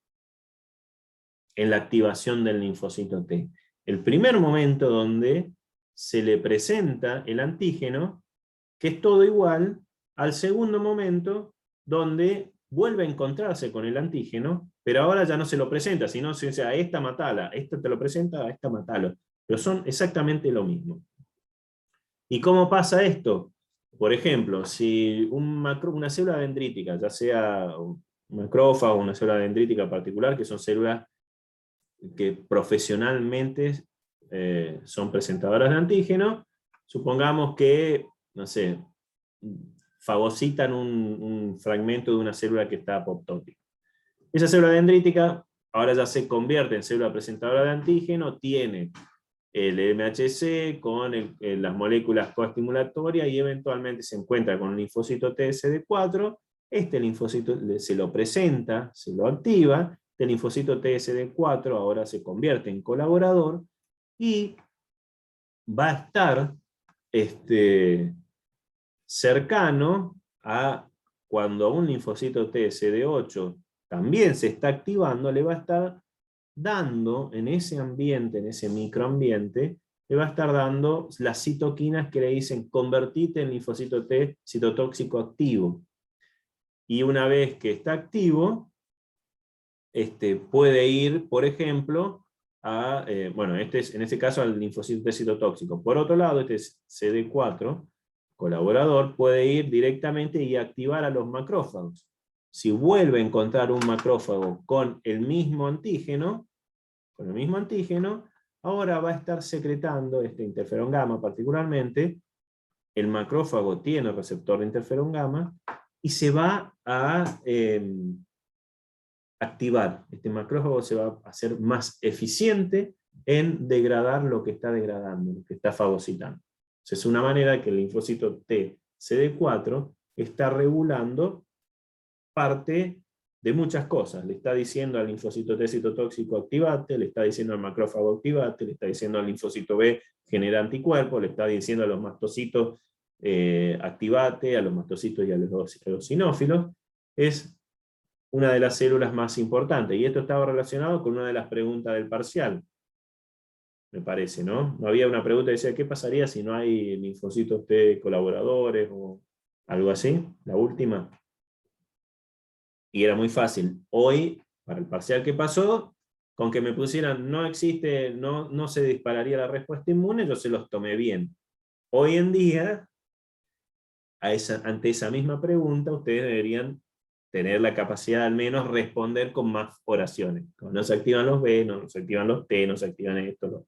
en la activación del linfocito T. El primer momento donde se le presenta el antígeno, que es todo igual, al segundo momento donde vuelve a encontrarse con el antígeno, pero ahora ya no se lo presenta, sino se dice, a esta matala, esta te lo presenta, a esta matalo. Pero son exactamente lo mismo. ¿Y cómo pasa esto? Por ejemplo, si una célula dendrítica, ya sea un macrófago o una célula dendrítica particular, que son células que profesionalmente son presentadoras de antígeno, supongamos que, no sé, fagocitan un fragmento de una célula que está apoptótica. Esa célula dendrítica ahora ya se convierte en célula presentadora de antígeno, tiene el MHC con las moléculas coestimulatorias y eventualmente se encuentra con un linfocito TSD4, este linfocito se lo presenta, se lo activa, el linfocito TSD4 ahora se convierte en colaborador y va a estar cercano a cuando un linfocito TSD8 también se está activando, le va a estar dando en ese ambiente, en ese microambiente, le va a estar dando las citoquinas que le dicen convertirte en linfocito T citotóxico activo. Y una vez que está activo, puede ir, por ejemplo, a, bueno, en este caso al linfocito T citotóxico. Por otro lado, este es CD4, colaborador, puede ir directamente y activar a los macrófagos. Si vuelve a encontrar un macrófago con el mismo antígeno, ahora va a estar secretando este interferón gamma particularmente. El macrófago tiene receptor de interferón gamma y se va a activar. Este macrófago se va a hacer más eficiente en degradar lo que está degradando, lo que está fagocitando. Entonces es una manera que el linfocito T CD4 está regulando parte de muchas cosas. Le está diciendo al linfocito T citotóxico activate, le está diciendo al macrófago activate, le está diciendo al linfocito B genera anticuerpos, le está diciendo a los mastocitos activate, a los mastocitos y a los eosinófilos. Es una de las células más importantes. Y esto estaba relacionado con una de las preguntas del parcial, me parece, ¿no? No había una pregunta que decía, ¿qué pasaría si no hay linfocitos T colaboradores o algo así? La última. Y era muy fácil. Hoy, para el parcial que pasó, con que me pusieran no existe, no se dispararía la respuesta inmune, yo se los tomé bien. Hoy en día, ante esa misma pregunta, ustedes deberían tener la capacidad de al menos responder con más oraciones. No se activan los B, no se activan los T, no se activan esto.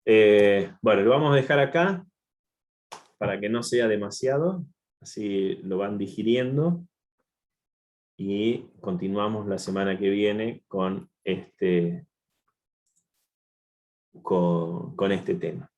Bueno, lo vamos a dejar acá para que no sea demasiado, así lo van digiriendo, y continuamos la semana que viene con este tema.